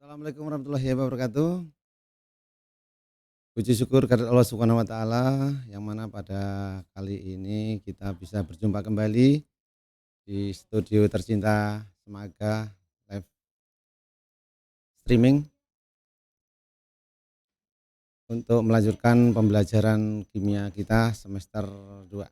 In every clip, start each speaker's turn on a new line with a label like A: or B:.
A: Assalamualaikum warahmatullahi wabarakatuh. Puji syukur kehadirat Allah Subhanahu wa taala yang mana pada kali ini kita bisa berjumpa kembali di studio tercinta Semaga live streaming untuk melanjutkan pembelajaran kimia kita semester 2.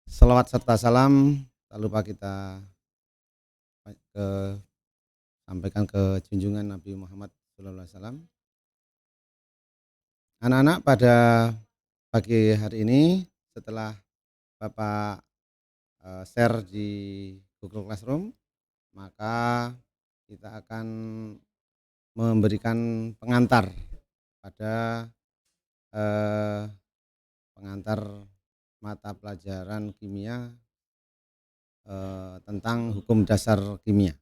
A: Selawat serta salam tak lupa kita sampaikan ke junjungan Nabi Muhammad SAW. Anak-anak, pada pagi hari ini setelah Bapak share di Google Classroom, maka kita akan memberikan pengantar pada pengantar mata pelajaran kimia tentang hukum dasar kimia.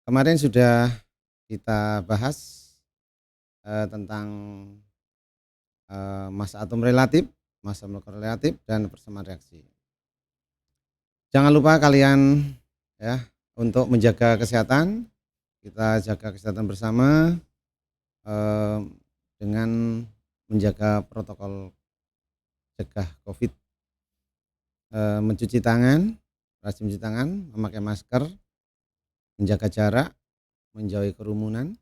A: Kemarin sudah kita bahas tentang massa atom relatif, massa molekul relatif, dan persamaan reaksi. Jangan lupa kalian ya untuk menjaga kesehatan. Kita jaga kesehatan bersama dengan menjaga protokol cegah COVID, mencuci tangan, rajin mencuci tangan, memakai masker, menjaga jarak, menjauhi kerumunan,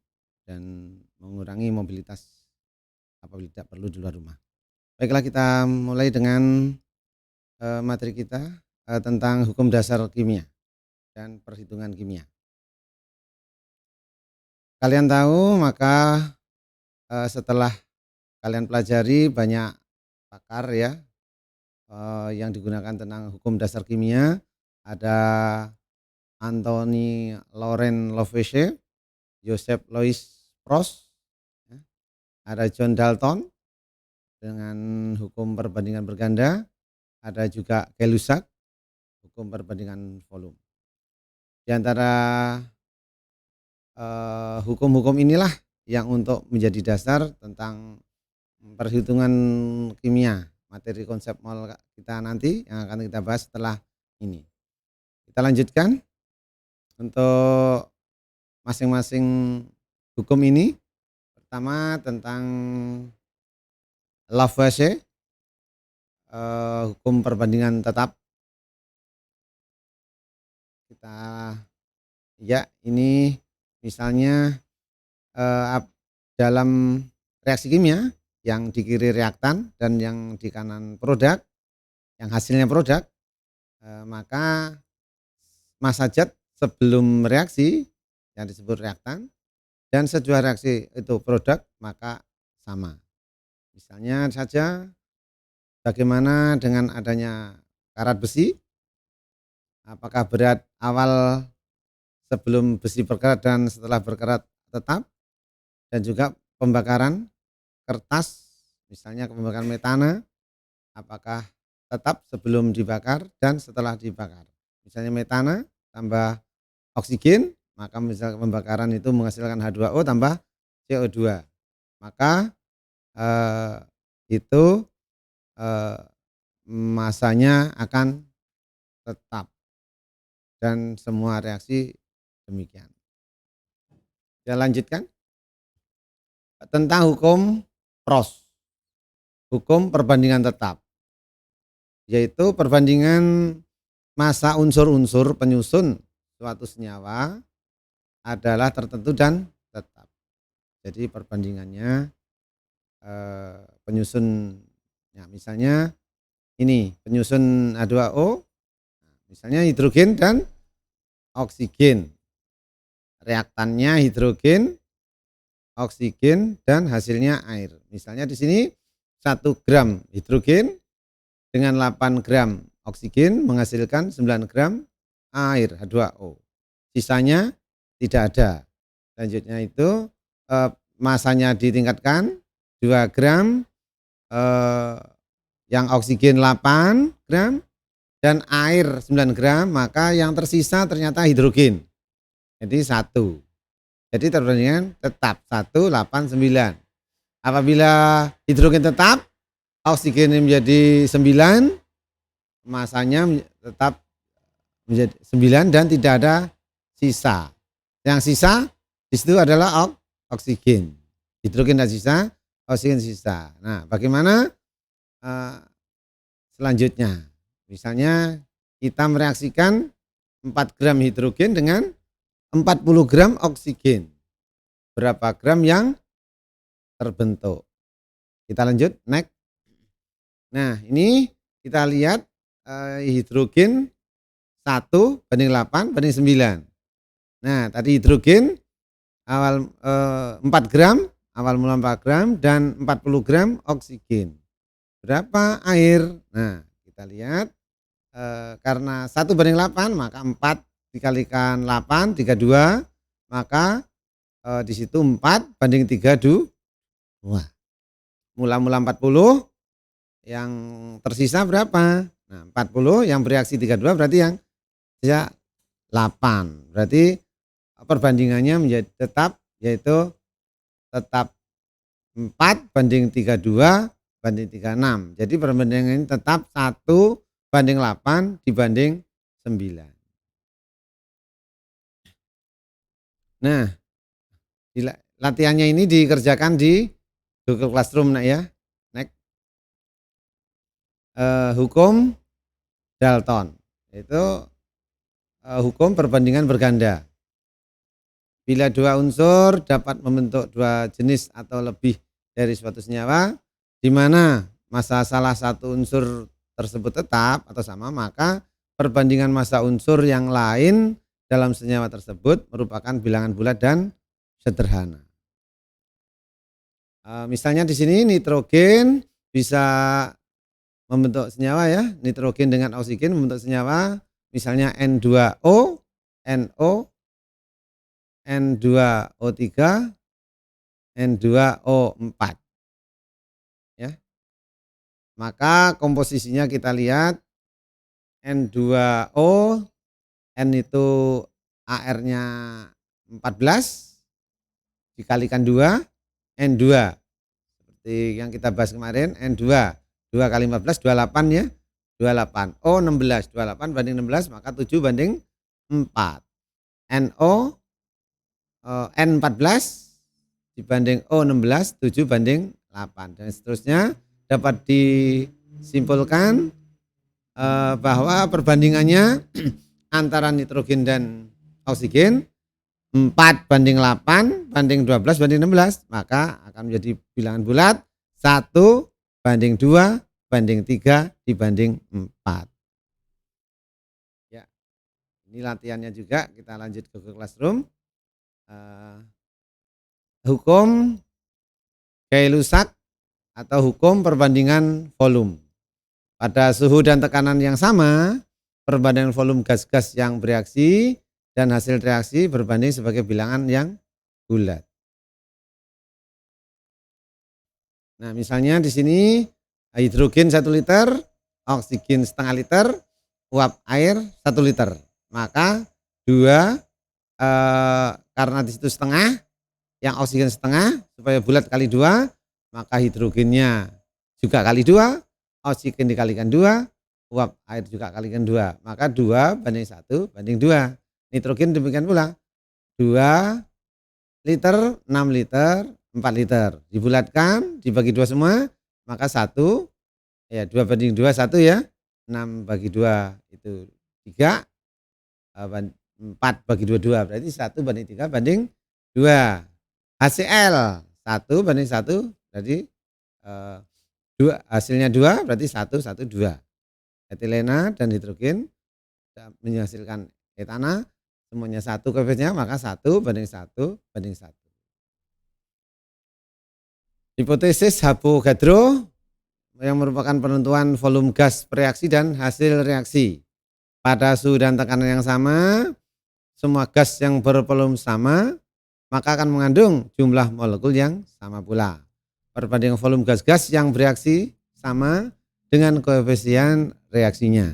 A: dan mengurangi mobilitas apabila tidak perlu di luar rumah. Baiklah, kita mulai dengan materi kita tentang hukum dasar kimia dan perhitungan kimia. Kalian tahu, maka setelah kalian pelajari banyak pakar ya yang digunakan tentang hukum dasar kimia. Ada Anthony Laurent Lavoisier, Joseph Louis Proust, ya. Ada John Dalton dengan hukum perbandingan berganda. Ada juga Gay-Lussac, hukum perbandingan volume. Di antara hukum-hukum inilah yang untuk menjadi dasar tentang perhitungan kimia, materi konsep mol kita nanti yang akan kita bahas setelah ini. Kita lanjutkan untuk masing-masing hukum ini. Pertama tentang Lavoisier, hukum perbandingan tetap. Ini misalnya dalam reaksi kimia yang di kiri reaktan dan yang di kanan produk, yang hasilnya produk, maka massa zat sebelum reaksi yang disebut reaktan dan sesudah reaksi itu produk maka sama. Misalnya saja bagaimana dengan adanya karat besi, apakah berat awal sebelum besi berkarat dan setelah berkarat tetap, dan juga pembakaran kertas, misalnya pembakaran metana, apakah tetap sebelum dibakar dan setelah dibakar. Misalnya metana tambah oksigen, maka misalnya pembakaran itu menghasilkan H2O tambah CO2, maka itu masanya akan tetap dan semua reaksi demikian. Kita lanjutkan tentang hukum Proust, hukum perbandingan tetap, yaitu perbandingan massa unsur-unsur penyusun suatu senyawa adalah tertentu dan tetap. Jadi perbandingannya penyusunnya, misalnya ini penyusun H2O, misalnya hidrogen dan oksigen, reaktannya hidrogen, oksigen, dan hasilnya air. Misalnya di sini 1 gram hidrogen dengan 8 gram oksigen menghasilkan 9 gram air H2O. Sisanya tidak ada. Selanjutnya itu masanya ditingkatkan 2 gram, yang oksigen 8 gram dan air 9 gram, maka yang tersisa ternyata hidrogen. Jadi 1. Jadi perbandingan tetap 1, 8, 9. Apabila hidrogen tetap, oksigen menjadi 9, masanya tetap menjadi 9 dan tidak ada sisa. Yang sisa di situ adalah oksigen. Hidrogen dan sisa, oksigen sisa. Nah, bagaimana selanjutnya? Misalnya kita mereaksikan 4 gram hidrogen dengan 40 gram oksigen. Berapa gram yang terbentuk? Kita lanjut, next. Nah, ini kita lihat hidrogen 1:8:9. Nah, tadi hidrogen awal 4 gram, awal mula 4 gram dan 40 gram oksigen. Berapa air? Nah, kita lihat karena 1:8 maka 4 dikalikan 8 32, maka di situ 4:32. Mula-mula 40, yang tersisa berapa? Nah, 40 yang bereaksi 32 berarti yang sisa 8. Berarti perbandingannya menjadi tetap, yaitu tetap 4:32:36. Jadi perbandingan ini tetap 1:8 dibanding 9. Nah, latihannya ini dikerjakan di Google Classroom, nak ya. Next. Hukum Dalton, yaitu hukum perbandingan berganda. Bila dua unsur dapat membentuk dua jenis atau lebih dari suatu senyawa, di mana massa salah satu unsur tersebut tetap atau sama, maka perbandingan massa unsur yang lain dalam senyawa tersebut merupakan bilangan bulat dan sederhana. Misalnya di sini nitrogen bisa membentuk senyawa ya, nitrogen dengan oksigen membentuk senyawa, misalnya N2O, NO, N2O3, N2O4. Ya. Maka komposisinya kita lihat N2O, N itu AR-nya 14 dikalikan 2, N2. Seperti yang kita bahas kemarin, N2. 2 kali 14, 28 ya. 28. O 16, 28 banding 16, maka 7 banding 4. NO N14 dibanding O16, 7 banding 8. Dan seterusnya dapat disimpulkan bahwa perbandingannya antara nitrogen dan oksigen 4:8 banding 12 banding 16, maka akan menjadi bilangan bulat 1:2 banding 3 dibanding 4. Ya, ini latihannya juga, kita lanjut ke Classroom. Hukum Gay-Lussac atau hukum perbandingan volume. Pada suhu dan tekanan yang sama, perbandingan volume gas-gas yang bereaksi dan hasil reaksi berbanding sebagai bilangan yang bulat. Nah, misalnya di sini hidrogen 1 liter, oksigen setengah liter, uap air 1 liter. Maka karena di situ setengah, yang oksigen setengah, supaya bulat kali 2, maka hidrogennya juga kali 2, oksigen dikalikan 2, uap air juga kalikan 2, maka 2 banding 1 banding 2. Nitrogen demikian pula, 2 liter, 6 liter, 4 liter. Dibulatkan, dibagi 2 semua, maka 1, ya 2 banding 2, 1 ya. 6 bagi 2 itu 3, 4 bagi 2, 2. Berarti 1 banding 3 banding 2. HCl 1 banding 1, berarti 2, hasilnya 2, berarti 1, 1, 2. Etilena dan hidrogen menghasilkan etana, semuanya 1 koefisiennya, maka 1 banding 1 banding 1. Hipotesis Avogadro yang merupakan penentuan volume gas bereaksi dan hasil reaksi. Pada suhu dan tekanan yang sama, semua gas yang bervolume sama, maka akan mengandung jumlah molekul yang sama pula. Perbandingan volume gas-gas yang bereaksi sama dengan koefisien reaksinya.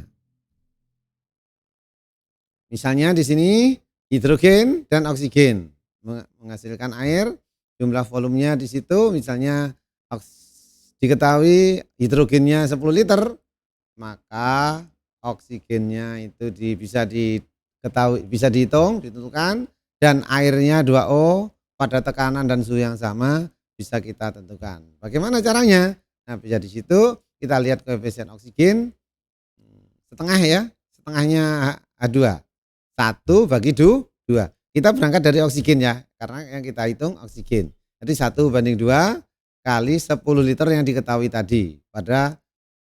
A: Misalnya di sini hidrogen dan oksigen menghasilkan air, jumlah volumenya di situ misalnya diketahui hidrogennya 10 liter, maka oksigennya itu bisa diketahui, bisa dihitung, ditentukan dan airnya 2O pada tekanan dan suhu yang sama bisa kita tentukan. Bagaimana caranya? Nah, bisa di situ kita lihat koefisien oksigen setengah ya, setengahnya H2. 1/2. Kita berangkat dari oksigen ya, karena yang kita hitung oksigen. Jadi 1/2 kali 10 liter yang diketahui tadi pada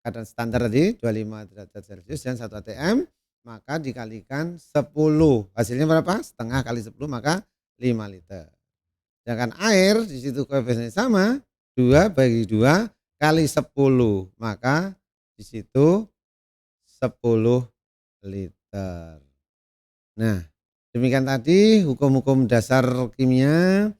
A: keadaan standar tadi 25 derajat Celcius dan 1 atm, maka dikalikan 10. Hasilnya berapa? Setengah kali 10 maka 5 liter. Sedangkan air di situ koefisiennya sama, 2/2 kali 10, maka di situ 10 liter. Nah, demikian tadi hukum-hukum dasar kimia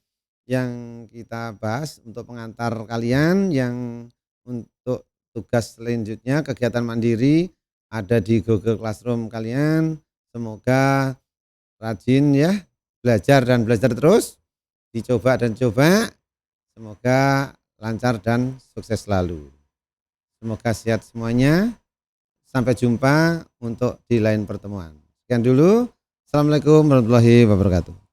A: yang kita bahas untuk pengantar kalian yang untuk tugas selanjutnya kegiatan mandiri ada di Google Classroom kalian. Semoga rajin ya, belajar dan belajar terus, dicoba dan coba. Semoga lancar dan sukses selalu. Semoga sehat semuanya. Sampai jumpa untuk di lain pertemuan. Sekian dulu. Assalamualaikum warahmatullahi wabarakatuh.